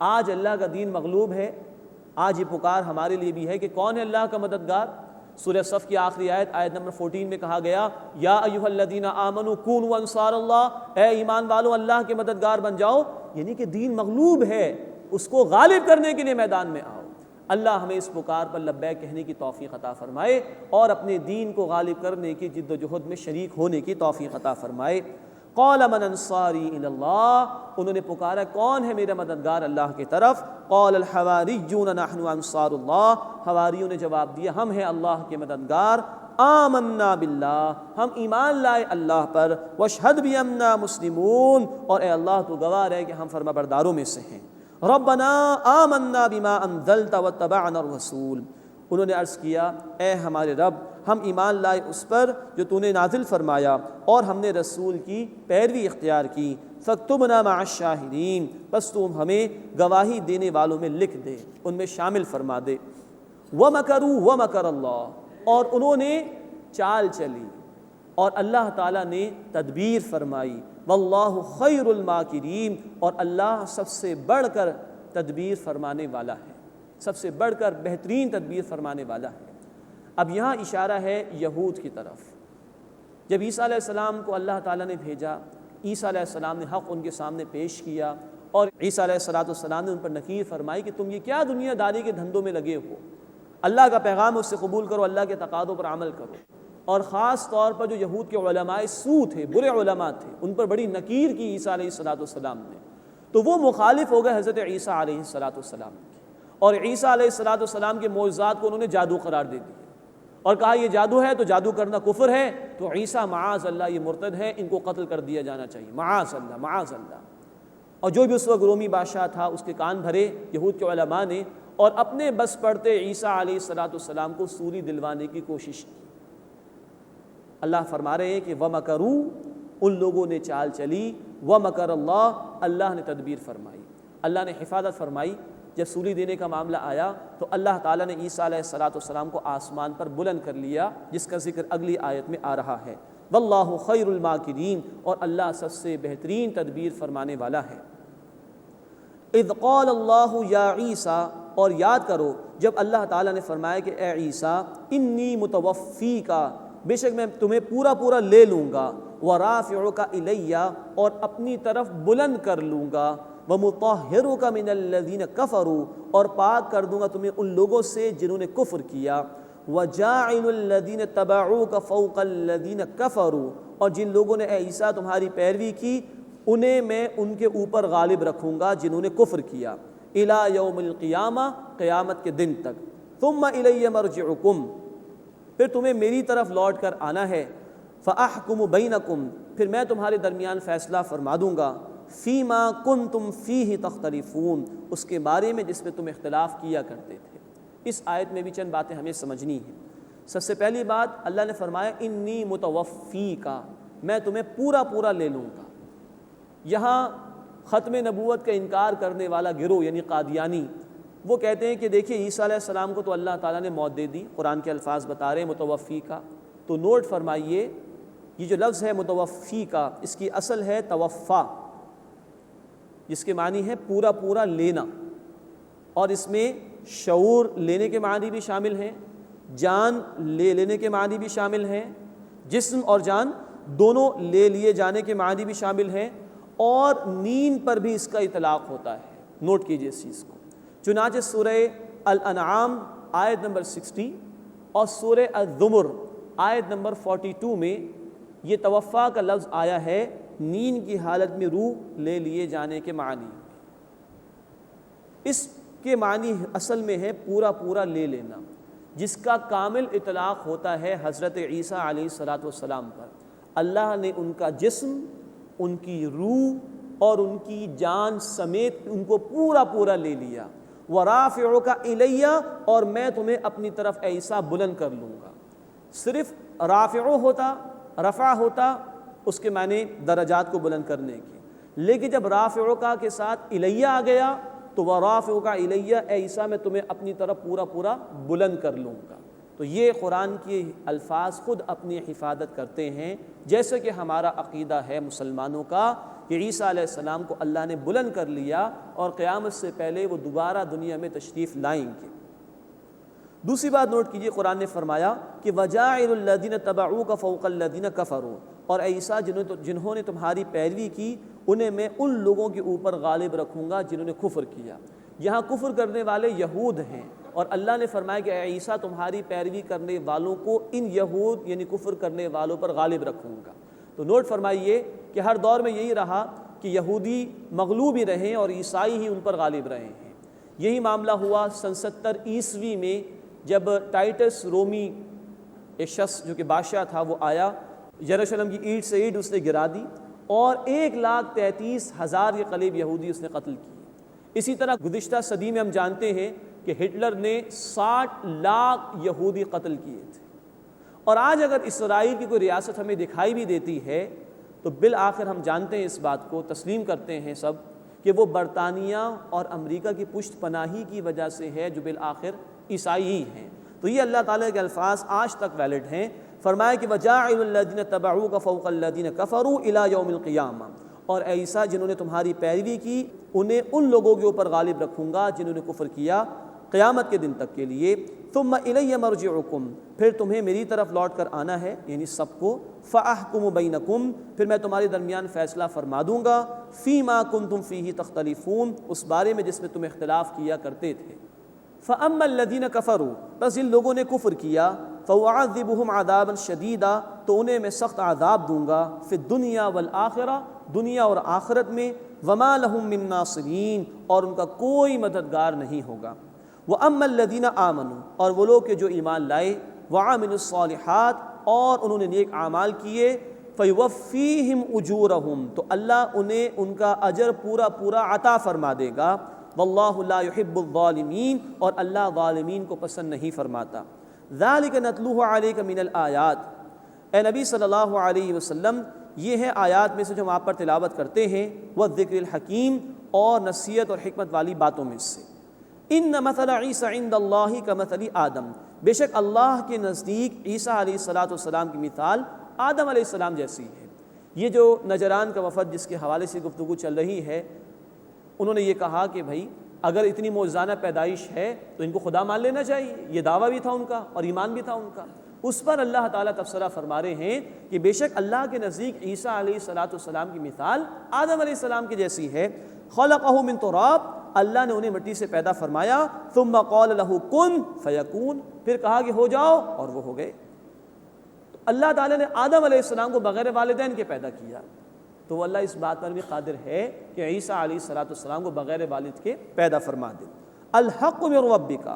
آج اللہ کا دین مغلوب ہے، آج یہ پکار ہمارے لیے بھی ہے کہ کون ہے اللہ کا مددگار۔ سورہ صف کی آخری آیت نمبر 14 میں کہا گیا، یا ایھا الذین آمنوا کونوا انصار اللہ، اے ایمان والو اللہ کے مددگار بن جاؤ، یعنی کہ دین مغلوب ہے، اس کو غالب کرنے کے لیے میدان میں آؤ۔ اللہ ہمیں اس پکار پر لبیک کہنے کی توفیق عطا فرمائے اور اپنے دین کو غالب کرنے کی جد و جہد میں شریک ہونے کی توفیق عطا فرمائے۔ قال من انصاری الی اللہ، انہوں نے پکارا کون ہے میرا مددگار اللہ کی طرف؟ قال الحواریون نحن انصار اللہ، حواریوں نے جواب دیا ہم ہیں اللہ کے مددگار، آمنا باللہ، ہم ایمان لائے اللہ پر، واشہد بأننا مسلمون، اور اے اللہ تو گواہ ہے کہ ہم فرما برداروں میں سے ہیں۔ ربنا آمنا بما انزلت واتبعنا الرسول، انہوں نے عرض کیا اے ہمارے رب ہم ایمان لائے اس پر جو تو نے نازل فرمایا اور ہم نے رسول کی پیروی اختیار کی، فاکتبنا مع الشاہدین، بس تم ہمیں گواہی دینے والوں میں لکھ دے، ان میں شامل فرما دے۔ ومکروا ومکر اللہ، اور انہوں نے چال چلی اور اللہ تعالیٰ نے تدبیر فرمائی، واللہ خیر الماکرین، اور اللہ سب سے بڑھ کر تدبیر فرمانے والا ہے، سب سے بڑھ کر بہترین تدبیر فرمانے والا ہے۔ اب یہاں اشارہ ہے یہود کی طرف۔ جب عیسیٰ علیہ السلام کو اللہ تعالیٰ نے بھیجا، عیسیٰ علیہ السلام نے حق ان کے سامنے پیش کیا اور عیسیٰ علیہ السلام نے ان پر نکیر فرمائی کہ تم یہ کیا دنیا داری کے دھندوں میں لگے ہو، اللہ کا پیغام اس سے قبول کرو، اللہ کے تقاضوں پر عمل کرو۔ اور خاص طور پر جو یہود کے علماء سو تھے، برے علماء تھے، ان پر بڑی نکیر کی عیسیٰ علیہ السلام نے، تو وہ مخالف ہو گئے حضرت عیسیٰ علیہ السلام کی، اور عیسیٰ علیہ السلام کے معجزات کو انہوں نے جادو قرار دے دیا اور کہا یہ جادو ہے تو جادو کرنا کفر ہے، تو عیسیٰ معاذ اللہ یہ مرتد ہے، ان کو قتل کر دیا جانا چاہیے، معاذ اللہ معاذ اللہ۔ اور جو بھی اس وقت رومی بادشاہ تھا اس کے کان بھرے یہود کے علماء نے اور اپنے بس پڑتے عیسیٰ علیہ السلام کو سولی دلوانے کی کوشش کی۔ اللہ فرما رہے ہیں کہ وَمَكَرُوا، ان لوگوں نے چال چلی، وَمَكَرَ اللَّهُ، اللہ نے تدبیر فرمائی، اللہ نے حفاظت فرمائی۔ جب سولی دینے کا معاملہ آیا تو اللہ تعالیٰ نے عیسیٰ علیہ السلام کو آسمان پر بلند کر لیا، جس کا ذکر اگلی آیت میں آ رہا ہے، واللہ خیر الماکرین، اور اللہ سب سے بہترین تدبیر فرمانے والا ہے۔ اذ قال اللہ یا عیسیٰ، اور یاد کرو جب اللہ تعالیٰ نے فرمایا کہ اے عیسیٰ انی متوفیکا، بے شک میں تمہیں پورا لے لوں گا، ورافعک الیہ اور اپنی طرف بلند کر لوں گا، ومطہرک من الذین کفروا اور پاک کر دوں گا تمہیں ان لوگوں سے جنہوں نے کفر کیا، وجاعل الذین تبعوک فوق الذین کفروا اور جن لوگوں نے اے عیسیٰ تمہاری پیروی کی انہیں میں ان کے اوپر غالب رکھوں گا جنہوں نے کفر کیا، الی یوم القیامہ قیامت کے دن تک، ثم الی مرجعکم پھر تمہیں میری طرف لوٹ کر آنا ہے، فاحکم بینکم پھر میں تمہارے درمیان فیصلہ فرما دوں گا، فیما کنتم فیہ تختلفون اس کے بارے میں جس میں تم اختلاف کیا کرتے تھے۔ اس آیت میں بھی چند باتیں ہمیں سمجھنی ہیں۔ سب سے پہلی بات اللہ نے فرمایا انی متوفیکا میں تمہیں پورا لے لوں گا۔ یہاں ختم نبوت کا انکار کرنے والا گروہ یعنی قادیانی وہ کہتے ہیں کہ دیکھیے عیسیٰ علیہ السلام کو تو اللہ تعالیٰ نے موت دے دی، قرآن کے الفاظ بتا رہے ہیں متوفی کا، تو نوٹ فرمائیے یہ جو لفظ ہے متوفی کا اس کی اصل ہے توفا، جس کے معنی ہے پورا لینا، اور اس میں شعور لینے کے معنی بھی شامل ہیں، جان لے لینے کے معنی بھی شامل ہیں، جسم اور جان دونوں لے لیے جانے کے معنی بھی شامل ہیں، اور نیند پر بھی اس کا اطلاق ہوتا ہے۔ نوٹ کیجئے اس چیز کو، چنانچہ سورہ الانعام آیت نمبر 60 اور سورہ الزمر آیت نمبر 42 میں یہ توفا کا لفظ آیا ہے نیند کی حالت میں روح لے لیے جانے کے معنی۔ اس کے معنی اصل میں ہے پورا لے لینا، جس کا کامل اطلاق ہوتا ہے حضرت عیسیٰ علیہ السلام پر۔ اللہ نے ان کا جسم، ان کی روح اور ان کی جان سمیت ان کو پورا لے لیا، ورافعک الیہ اور میں تمہیں اپنی طرف اے عیسیٰ بلند کر لوں گا۔ صرف رفع ہوتا اس کے معنی درجات کو بلند کرنے کی، لیکن جب رافعک کے ساتھ الیہ آ گیا تو ورافعک الیہ اے عیسیٰ میں تمہیں اپنی طرف پورا بلند کر لوں گا۔ تو یہ قرآن کے الفاظ خود اپنی حفاظت کرتے ہیں، جیسے کہ ہمارا عقیدہ ہے مسلمانوں کا کہ عیسیٰ علیہ السلام کو اللہ نے بلند کر لیا اور قیامت سے پہلے وہ دوبارہ دنیا میں تشریف لائیں گے۔ دوسری بات نوٹ کیجیے، قرآن نے فرمایا کہ وجاعل الذین تبعوک فوق الذین کفروا اور اے عیسیٰ جنہوں نے تمہاری پیروی کی انہیں میں ان لوگوں کے اوپر غالب رکھوں گا جنہوں نے کفر کیا۔ یہاں کفر کرنے والے یہود ہیں، اور اللہ نے فرمایا کہ اے عیسیٰ تمہاری پیروی کرنے والوں کو ان یہود یعنی کفر کرنے والوں پر غالب رکھوں گا۔ تو نوٹ فرمائیے کہ ہر دور میں یہی رہا کہ یہودی مغلوب ہی رہیں اور عیسائی ہی ان پر غالب رہے ہیں۔ یہی معاملہ ہوا سن 70 عیسوی میں جب ٹائٹس رومی ایک شخص جو کہ بادشاہ تھا وہ آیا، یروشلم کی اینٹ سے اینٹ اس نے گرا دی اور 1,33,000 کے قریب یہودی اس نے قتل کیے۔ اسی طرح گزشتہ صدی میں ہم جانتے ہیں کہ ہٹلر نے 60 لاکھ یہودی قتل کیے تھے، اور آج اگر اسرائیل کی کوئی ریاست ہمیں دکھائی بھی دیتی ہے تو بالآخر ہم جانتے ہیں اس بات کو، تسلیم کرتے ہیں سب کہ وہ برطانیہ اور امریکہ کی پشت پناہی کی وجہ سے ہے جو بالآخر عیسائی ہی ہیں۔ تو یہ اللہ تعالیٰ کے الفاظ آج تک ویلڈ ہیں۔ فرمایا کہ وجاعل الذین تبعوک فوق الذین کفروا الی یوم القیامہ اور اے عیسیٰ جنہوں نے تمہاری پیروی کی انہیں ان لوگوں کے اوپر غالب رکھوں گا جنہوں نے کفر کیا قیامت کے دن تک کے لیے۔ ثم الی مرجعکم پھر تمہیں میری طرف لوٹ کر آنا ہے یعنی سب کو، فاحکم بینکم پھر میں تمہارے درمیان فیصلہ فرما دوں گا، فیما کنتم فیہ تختلفون اس بارے میں جس میں تم اختلاف کیا کرتے تھے۔ فاما الذین کفروا بس جن لوگوں نے کفر کیا، فاعذبہم عذابا شدیدا تو انہیں میں سخت عذاب دوں گا، فی الدنیا والآخرہ دنیا اور آخرت میں، وما لہم من ناصرین اور ان کا کوئی مددگار نہیں ہوگا۔ وَأَمَّا الَّذِينَ آمَنُوا اور وہ لوگ کہ جو ایمان لائے، وَعَمِلُوا الصَّالِحَاتِ اور انہوں نے نیک اعمال کیے، فَيُوَفِّيهِمْ أُجُورَهُمْ تو اللہ انہیں ان کا اجر پورا عطا فرما دے گا، وَاللَّهُ لَا يُحِبُّ الظَّالِمِينَ اور اللہ ظالمین کو پسند نہیں فرماتا۔ ذَلِكَ نَتْلُوهُ عَلَيْكَ مِنَ الْآيَاتِ اے نبی صلی اللہ علیہ وسلم یہ ہے آیات میں سے جو ہم آپ پر تلاوت کرتے ہیں، وَالذِّكْرِ الْحَكِيمِ اور نصیحت اور حکمت والی باتوں میں سے۔ ان مثل عیسیٰ عند اللہ کمثل آدم بے شک اللہ کے نزدیک عیسیٰ علیہ السلام کی مثال آدم علیہ السلام جیسی ہے۔ یہ جو نجران کا وفد جس کے حوالے سے گفتگو چل رہی ہے، انہوں نے یہ کہا کہ بھائی اگر اتنی معجزانہ پیدائش ہے تو ان کو خدا مان لینا چاہیے، یہ دعویٰ بھی تھا ان کا اور ایمان بھی تھا ان کا۔ اس پر اللہ تعالیٰ تبصرہ فرما رہے ہیں کہ بے شک اللہ کے نزدیک عیسیٰ علیہ السلام کی مثال آدم علیہ السلام کی جیسی ہے. خلقہ من تراب، اللہ نے انہیں مٹی سے پیدا فرمایا. ثم قال له کن فیکون، پھر کہا کہ ہو جاؤ اور وہ ہو گئے. تو اللہ تعالیٰ نے آدم علیہ السلام کو بغیر والدین کے پیدا کیا، تو وہ اللہ اس بات پر بھی قادر ہے کہ عیسیٰ علیہ السلام کو بغیر والد کے پیدا فرما دے. الحق من ربک،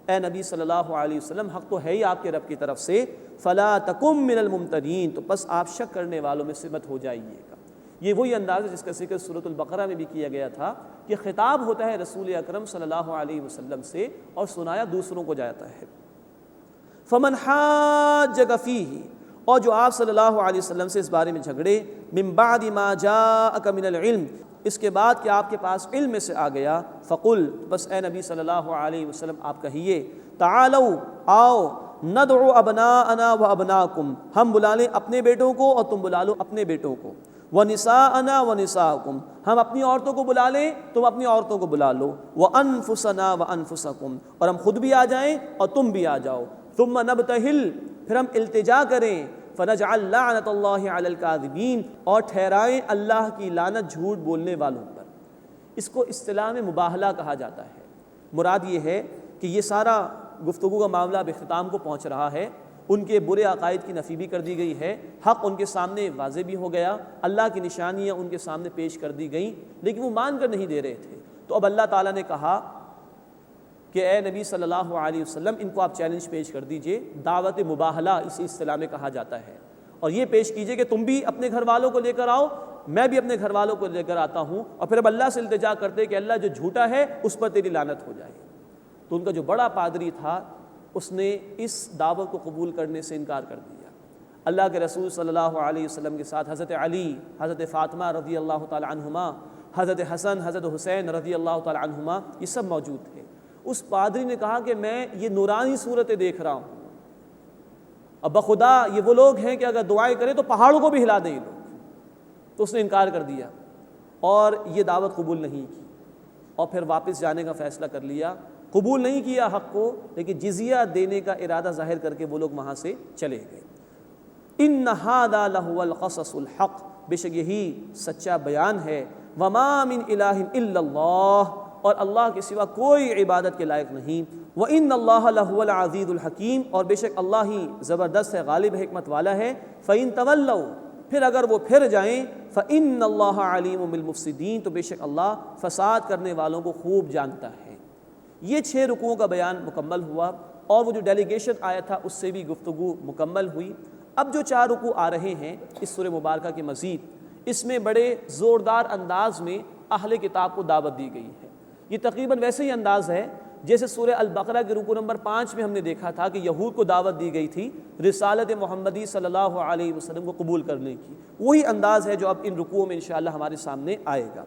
اے نبی صلی اللہ علیہ وسلم حق تو ہے ہی آپ کے رب کی طرف سے. فلا تکم من الممترین، تو بس آپ شک کرنے والوں میں سے مت ہو جائیے گا. یہ وہی انداز ہے جس کا ذکر سورۃ البقرہ میں بھی کیا گیا تھا کہ خطاب ہوتا ہے رسول اکرم صلی اللہ علیہ وسلم سے اور سنایا دوسروں کو جاتا ہے. فمن حاجک فیہ، اور جو آپ صلی اللہ علیہ وسلم سے اس بارے میں جھگڑے، من بعد ما جاءک من العلم، اس کے بعد کہ آپ کے پاس علم میں سے آ گیا، فقل، بس اے نبی صلی اللہ علیہ وسلم آپ کہیے، تعالوا، آؤ، ندعو ابناءنا و ابناکم، ہم بلا لیں اپنے بیٹوں کو اور تم بلا لو اپنے بیٹوں کو، ونساءنا و نساءکم، ہم اپنی عورتوں کو بلا لیں تم اپنی عورتوں کو بلا لو، وانفسنا و انفسکم، اور ہم خود بھی آ جائیں اور تم بھی آ جاؤ، ثم نبتہل، پھر ہم التجا کریں، فنجعل لعنت اللہ علی الکاذبین، اور ٹھہرائیں اللہ کی لعنت جھوٹ بولنے والوں پر. اس کو اصطلاح میں مباہلہ کہا جاتا ہے. مراد یہ ہے کہ یہ سارا گفتگو کا معاملہ اب اختتام کو پہنچ رہا ہے. ان کے برے عقائد کی نفی بھی کر دی گئی ہے، حق ان کے سامنے واضح بھی ہو گیا، اللہ کی نشانیاں ان کے سامنے پیش کر دی گئیں، لیکن وہ مان کر نہیں دے رہے تھے. تو اب اللہ تعالیٰ نے کہا کہ اے نبی صلی اللہ علیہ وسلم ان کو آپ چیلنج پیش کر دیجئے. دعوت مباہلہ اسی اصطلاح میں کہا جاتا ہے، اور یہ پیش کیجئے کہ تم بھی اپنے گھر والوں کو لے کر آؤ، میں بھی اپنے گھر والوں کو لے کر آتا ہوں، اور پھر اب اللہ سے التجا کرتے کہ اللہ جو جھوٹا ہے اس پر تیری لعنت ہو جائے. تو ان کا جو بڑا پادری تھا اس نے اس دعوت کو قبول کرنے سے انکار کر دیا. اللہ کے رسول صلی اللہ علیہ وسلم کے ساتھ حضرت علی، حضرت فاطمہ رضی اللہ تعالی عنہما، حضرت حسن، حضرت حسین رضی اللہ تعالی عنہما، یہ سب موجود تھے. اس پادری نے کہا کہ میں یہ نورانی صورتیں دیکھ رہا ہوں، اب بخدا یہ وہ لوگ ہیں کہ اگر دعائیں کریں تو پہاڑوں کو بھی ہلا دیں یہ لوگ. تو اس نے انکار کر دیا اور یہ دعوت قبول نہیں کی، اور پھر واپس جانے کا فیصلہ کر لیا. قبول نہیں کیا حق کو، لیکن جزیہ دینے کا ارادہ ظاہر کر کے وہ لوگ وہاں سے چلے گئے. ان ھذا لہو القصص الحق، بے شک یہی سچا بیان ہے. وما من الہ الا اللہ، اور اللہ کے سوا کوئی عبادت کے لائق نہیں. وان اللہ لہو العزیز الحکیم، اور بے شک اللہ ہی زبردست ہے، غالب حکمت والا ہے. فإن تولوا، پھر اگر وہ پھر جائیں، فإن اللہ علیم بالمفسدین، تو بے شک اللہ فساد کرنے والوں کو خوب جانتا ہے. یہ 6 رکوعوں کا بیان مکمل ہوا، اور وہ جو ڈیلیگیشن آیا تھا اس سے بھی گفتگو مکمل ہوئی. اب جو 4 رکوع آ رہے ہیں اس سورہ مبارکہ کے مزید، اس میں بڑے زوردار انداز میں اہل کتاب کو دعوت دی گئی ہے. یہ تقریباً ویسے ہی انداز ہے جیسے سورہ البقرہ کے رکوع نمبر 5 میں ہم نے دیکھا تھا کہ یہود کو دعوت دی گئی تھی رسالت محمدی صلی اللہ علیہ وسلم کو قبول کرنے کی. وہی انداز ہے جو اب ان رکوعوں میں انشاءاللہ ہمارے سامنے آئے گا.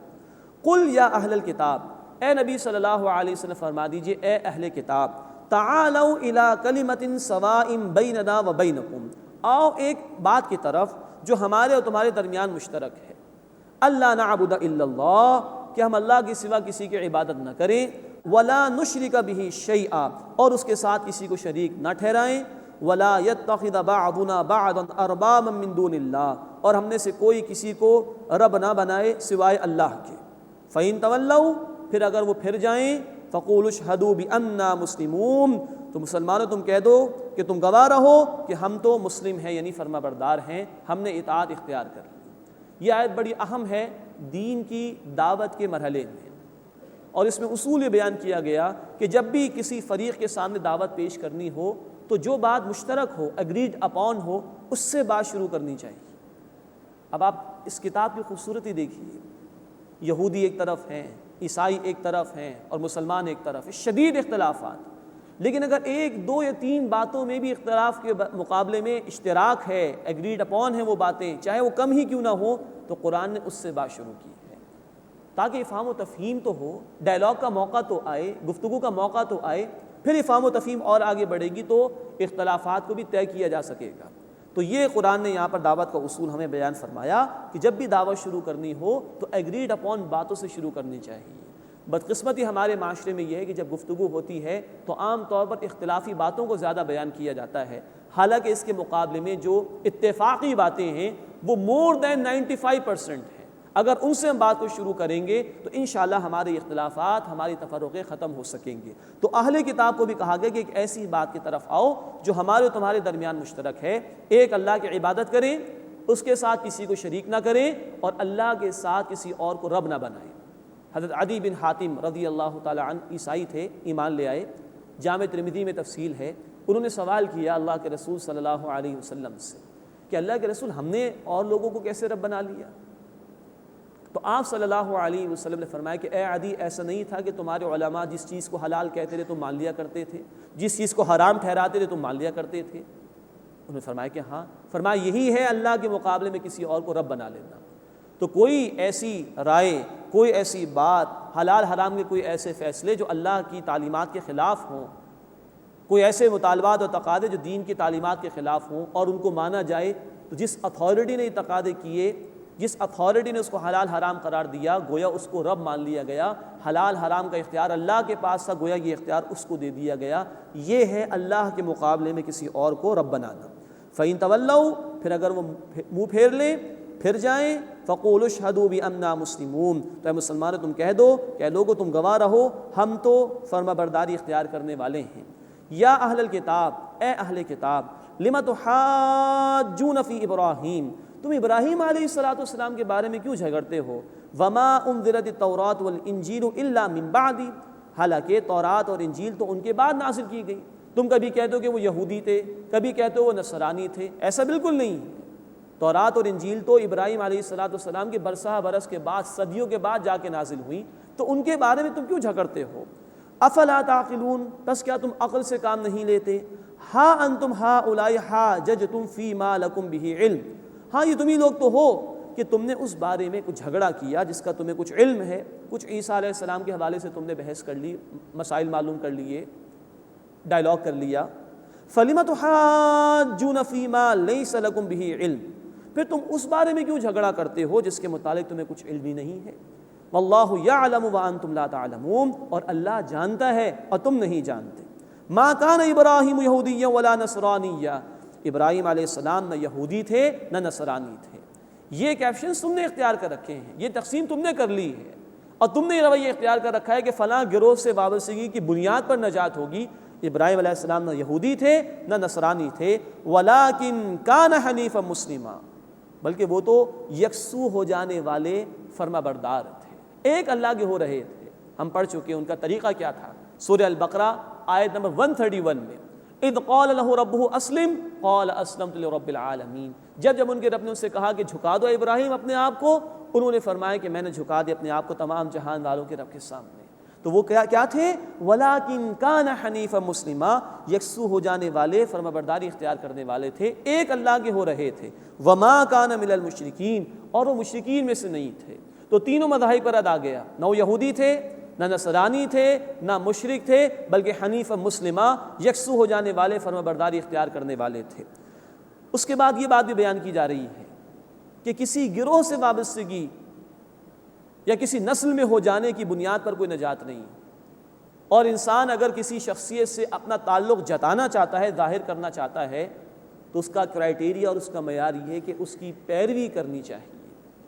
قل یا اہل الکتاب، اے نبی صلی اللہ علیہ وسلم فرما دیجئے اے اہل کتاب، تعالوا الی کلمۃ سواء بیننا و بینکم، آؤ ایک بات کی طرف جو ہمارے اور تمہارے درمیان مشترک ہے. اللہ نعبد الا اللہ، کہ ہم اللہ کے سوا کسی کی عبادت نہ کریں. ولا نشرک بہ شیئا، اور اس کے ساتھ کسی کو شریک نہ ٹھہرائیں. ولا یتخذ بعضنا بعضا اربابا من دون اللہ، اور ہم میں سے کوئی کسی کو رب نہ بنائے سوائے اللہ کے. فإن تولوا، پھر اگر وہ پھر جائیں، فقولوا اشہدوا بأننا مسلمون، تو مسلمانوں تم کہہ دو کہ تم گواہ رہو کہ ہم تو مسلم ہیں، یعنی فرما بردار ہیں، ہم نے اطاعت اختیار کر لی. یہ آیت بڑی اہم ہے دین کی دعوت کے مرحلے میں، اور اس میں اصول یہ بیان کیا گیا کہ جب بھی کسی فریق کے سامنے دعوت پیش کرنی ہو تو جو بات مشترک ہو، اگریڈ اپون ہو، اس سے بات شروع کرنی چاہیے. اب آپ اس کتاب کی خوبصورتی دیکھیے، یہودی ایک طرف ہیں، عیسائی ایک طرف ہیں، اور مسلمان ایک طرف، شدید اختلافات. لیکن اگر 1 2 یا 3 باتوں میں بھی اختلاف کے مقابلے میں اشتراک ہے، ایگریڈ اپون ہیں وہ باتیں، چاہے وہ کم ہی کیوں نہ ہو، تو قرآن نے اس سے بات شروع کی ہے تاکہ افہام و تفہیم تو ہو، ڈائلاگ کا موقع تو آئے، گفتگو کا موقع تو آئے، پھر افہام و تفہیم اور آگے بڑھے گی تو اختلافات کو بھی طے کیا جا سکے گا. تو یہ قرآن نے یہاں پر دعوت کا اصول ہمیں بیان فرمایا کہ جب بھی دعوت شروع کرنی ہو تو ایگریڈ اپون باتوں سے شروع کرنی چاہیے. بدقسمتی ہمارے معاشرے میں یہ ہے کہ جب گفتگو ہوتی ہے تو عام طور پر اختلافی باتوں کو زیادہ بیان کیا جاتا ہے. حالانکہ اس کے مقابلے میں جو اتفاقی باتیں ہیں وہ مور دین 95% ہیں۔ اگر ان سے ہم بات کو شروع کریں گے تو انشاءاللہ ہمارے اختلافات، ہماری تفرقے ختم ہو سکیں گے۔ تو اہل کتاب کو بھی کہا گیا کہ ایک ایسی بات کی طرف آؤ جو ہمارے اور تمہارے درمیان مشترک ہے، ایک اللہ کی عبادت کریں، اس کے ساتھ کسی کو شریک نہ کریں، اور اللہ کے ساتھ کسی اور کو رب نہ بنائیں۔ حضرت عدی بن حاتم رضی اللہ تعالی عنہ عیسائی تھے، ایمان لے آئے، جامع ترمذی میں تفصیل ہے۔ انہوں نے سوال کیا اللہ کے رسول صلی اللہ علیہ وسلم سے کہ اللہ کے رسول ہم نے اور لوگوں کو کیسے رب بنا لیا؟ تو آپ صلی اللہ علیہ وسلم نے فرمایا کہ اے عدی، ایسا نہیں تھا کہ تمہارے علماء جس چیز کو حلال کہتے تھے تم مان لیا کرتے تھے، جس چیز کو حرام ٹھہراتے تھے تم مان لیا کرتے تھے؟ انہوں نے فرمایا کہ ہاں۔ فرمایا یہی ہے اللہ کے مقابلے میں کسی اور کو رب بنا لینا۔ تو کوئی ایسی رائے، کوئی ایسی بات، حلال حرام کے کوئی ایسے فیصلے جو اللہ کی تعلیمات کے خلاف ہوں، کوئی ایسے مطالبات اور تقاضے جو دین کی تعلیمات کے خلاف ہوں اور ان کو مانا جائے، تو جس اتھارٹی نے یہ تقاضے کیے، جس اتھارٹی نے اس کو حلال حرام قرار دیا، گویا اس کو رب مان لیا گیا۔ حلال حرام کا اختیار اللہ کے پاس تھا، گویا یہ اختیار اس کو دے دیا گیا۔ یہ ہے اللہ کے مقابلے میں کسی اور کو رب بنانا۔ فَإِن تَوَلَّوْا، پھر اگر وہ منہ پھیر لیں، پھر جائیں، فَقُولُوا اشْهَدُوا بِأَنَّا مُسْلِمُونَ، تو اے مسلمانوں تم کہہ دو کہ اے لوگو تم گواہ رہو، ہم تو فرما برداری اختیار کرنے والے ہیں۔ یا اہل الکتاب، اے اہل کتاب، لِمَ تُحَاجُّونَ فِي ابراہیم، تم ابراہیم علیہ السلام کے بارے میں کیوں جھگڑتے ہو؟ وَمَا أُنزِلَتِ التَّوْرَاةُ وَالْإِنجِيلُ إِلَّا مِن بَعْدِ، حالانکہ تورات اور انجیل تو ان کے بعد نازل کی گئی۔ تم کبھی کہتے ہو کہ وہ یہودی تھے، کبھی کہتے ہو وہ نصرانی تھے، ایسا بالکل نہیں ہے۔ تورات اور انجیل تو ابراہیم علیہ السلام کے برسہ برس کے بعد، صدیوں کے بعد جا کے نازل ہوئی، تو ان کے بارے میں تم کیوں جھگڑتے ہو؟ افلا تعقلون، بس کیا تم عقل سے کام نہیں لیتے؟ ہا انتم ہؤلاء حاججتم فیما لکم بہ علم، ہاں یہ تمہیں لوگ تو ہو کہ تم نے اس بارے میں کچھ جھگڑا کیا جس کا تمہیں کچھ علم ہے، کچھ عیسیٰ علیہ السلام کے حوالے سے تم نے بحث کر لی، مسائل معلوم کر لیے، ڈائلاگ کر لیا۔ فَلِمَ تُحَاجُّونَ فِيمَا لَيْسَ لَكُمْ بِهِ عِلْم، پھر تم اس بارے میں کیوں جھگڑا کرتے ہو جس کے متعلق تمہیں کچھ علم ہی نہیں ہے؟ وَاللَّهُ يَعْلَمُ وَأَنْتُمْ لَا تَعْلَمُونَ، اور اللہ جانتا ہے اور تم نہیں جانتے۔ مَا كَانَ إِبْرَاهِيمُ يَهُودِيًّا وَلَا نَصْرَانِيًّا، ابراہیم علیہ السلام نہ یہودی تھے نہ نصرانی تھے۔ یہ کیپشنز تم نے اختیار کر رکھے ہیں، یہ تقسیم تم نے کر لی ہے، اور تم نے یہ رویہ اختیار کر رکھا ہے کہ فلاں گروہ سے وابستگی کی بنیاد پر نجات ہوگی۔ ابراہیم علیہ السلام نہ یہودی تھے نہ نصرانی تھے، وَلَٰكِن كَانَ حَنِيفًا مُسْلِمًا، بلکہ وہ تو یکسو ہو جانے والے فرما بردار تھے، ایک اللہ کے ہو رہے تھے۔ ہم پڑھ چکے ان کا طریقہ کیا تھا، سورہ البقرہ آیت نمبر 131 میں، اِذْ قَالَ لَهُ رَبُّهُ أَسْلِمْ قَالَ أَسْلَمْتُ لِرَبِّ الْعَالَمِينَ، جب ان کے رب نے ان سے کہا کہ جھکا دو ابراہیم اپنے آپ کو، انہوں نے فرمایا کہ میں نے جھکا دیا اپنے آپ کو تمام جہان والوں کے رب کے سامنے۔ تو وہ کیا تھے؟ وَلَٰكِن كَانَ حَنِيفًا مُسْلِمًا، یکسو ہو جانے والے، فرما برداری اختیار کرنے والے تھے، ایک اللہ کے ہو رہے تھے۔ وَمَا كَانَ مِنَ الْمُشْرِكِينَ، اور وہ مشرکین میں سے نہیں تھے۔ تو تینوں مذاہب پر رد آ گیا، نہ وہ یہودی تھے نہ نصرانی تھے نہ مشرک تھے، بلکہ حنیفا مسلمہ، یکسو ہو جانے والے، فرما برداری اختیار کرنے والے تھے۔ اس کے بعد یہ بات بھی بیان کی جا رہی ہے کہ کسی گروہ سے وابستگی یا کسی نسل میں ہو جانے کی بنیاد پر کوئی نجات نہیں، اور انسان اگر کسی شخصیت سے اپنا تعلق جتانا چاہتا ہے، ظاہر کرنا چاہتا ہے، تو اس کا کرائٹیریا اور اس کا معیار یہ ہے کہ اس کی پیروی کرنی چاہیے۔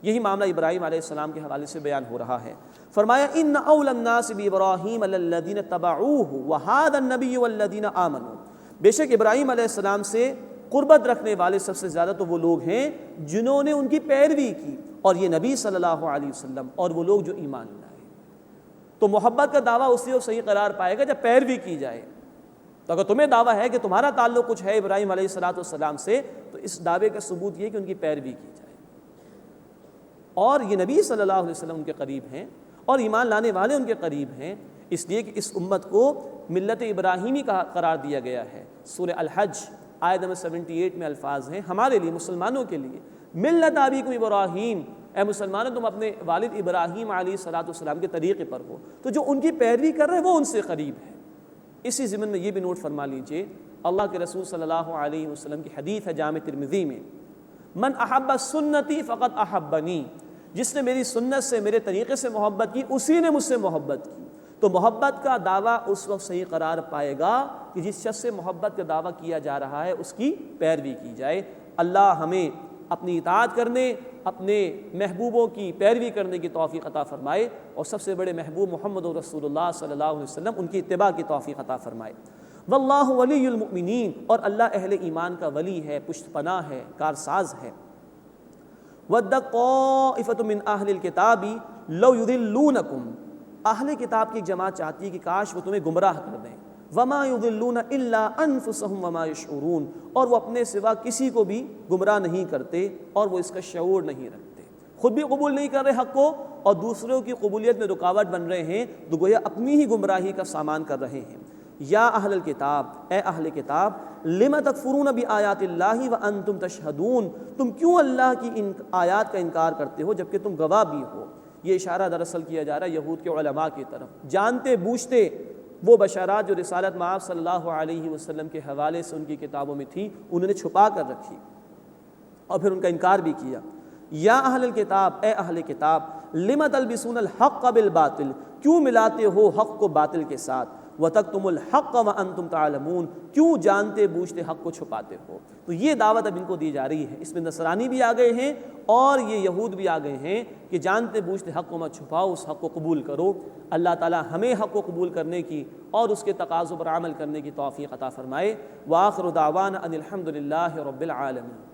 یہی معاملہ ابراہیم علیہ السلام کے حوالے سے بیان ہو رہا ہے۔ فرمایا ان اول الناس بابراہیم الذین تبعوہ وہذا النبی والذین آمنوا، بے شک ابراہیم علیہ السلام سے قربت رکھنے والے سب سے زیادہ تو وہ لوگ ہیں جنہوں نے ان کی پیروی کی، اور یہ نبی صلی اللہ علیہ وسلم اور وہ لوگ جو ایمان لائے۔ تو محبت کا دعویٰ اسی وقت صحیح قرار پائے گا جب پیروی کی جائے۔ تو اگر تمہیں دعویٰ ہے کہ تمہارا تعلق کچھ ہے ابراہیم علیہ السلام سے، تو اس دعوے کا ثبوت یہ کہ ان کی پیروی کی جائے، اور یہ نبی صلی اللہ علیہ وسلم ان کے قریب ہیں اور ایمان لانے والے ان کے قریب ہیں، اس لیے کہ اس امت کو ملت ابراہیمی کا قرار دیا گیا ہے۔ سورہ الحج آیت نمبر 78 میں الفاظ ہیں ہمارے لیے، مسلمانوں کے لیے، ملت ابیکم ابراہیم، اے مسلمانوں تم اپنے والد ابراہیم علیہ السلام کے طریقے پر ہو۔ تو جو ان کی پیروی کر رہے ہیں وہ ان سے قریب ہے۔ اسی ضمن میں یہ بھی نوٹ فرما لیجئے، اللہ کے رسول صلی اللہ علیہ وسلم کی حدیث ہے جامع ترمذی میں، من احب سنتی فقط احبنی، جس نے میری سنت سے، میرے طریقے سے محبت کی، اسی نے مجھ سے محبت کی۔ تو محبت کا دعویٰ اس وقت صحیح قرار پائے گا کہ جس شخص سے محبت کا دعویٰ کیا جا رہا ہے اس کی پیروی کی جائے۔ اللہ ہمیں اپنی اطاعت کرنے، اپنے محبوبوں کی پیروی کرنے کی توفیق عطا فرمائے، اور سب سے بڑے محبوب محمد رسول اللہ صلی اللہ علیہ وسلم ان کی اتباع کی توفیق عطا فرمائے۔ واللہ ولی المؤمنین، اور اللہ اہل ایمان کا ولی ہے، پشت پناہ ہے، کارساز ہے۔ وَدَّ طَائِفَةٌ مِّنْ أَهْلِ الْكِتَابِ لَوْ يُضِلُّونَكُمْ، اہل کتاب کی جماعت چاہتی ہے کہ کاش وہ تمہیں گمراہ کر دیں۔ وَمَا يُضِلُّونَ إِلَّا أَنفُسَهُمْ وَمَا يَشْعُرُونَ، اور وہ اپنے سوا کسی کو بھی گمراہ نہیں کرتے اور وہ اس کا شعور نہیں رکھتے، خود بھی قبول نہیں کر رہے حق کو اور دوسروں کی قبولیت میں رکاوٹ بن رہے ہیں، تو گویا اپنی ہی گمراہی کا سامان کر رہے ہیں۔ یا اہل الکتاب، اے اہل کتاب، لم تکفرون بآیات اللہ وانتم تشہدون، تم کیوں اللہ کی ان آیات کا انکار کرتے ہو جبکہ تم گواہ بھی ہو۔ یہ اشارہ دراصل کیا جا رہا ہے یہود کے علماء کی طرف، جانتے بوجھتے وہ بشارات جو رسالت مآب صلی اللہ علیہ وسلم کے حوالے سے ان کی کتابوں میں تھی انہوں نے چھپا کر رکھی اور پھر ان کا انکار بھی کیا۔ یا اہل الکتاب، اے اہل کتاب، لم تلبسون الحق بالباطل، کیوں ملاتے ہو حق کو باطل کے ساتھ، وَتَكْتُمُ الْحَقَّ وَأَنْتُمْ تَعْلَمُونَ، کیوں جانتے بوجھتے حق کو چھپاتے ہو۔ تو یہ دعوت اب ان کو دی جا رہی ہے، اس میں نصرانی بھی آ گئے ہیں اور یہ یہود بھی آ گئے ہیں کہ جانتے بوجھتے حق کو مت چھپاؤ، اس حق کو قبول کرو۔ اللہ تعالی ہمیں حق کو قبول کرنے کی اور اس کے تقاضوں پر عمل کرنے کی توفیق عطا فرمائے۔ وآخر دعوانا ان الحمد للہ رب العالمین۔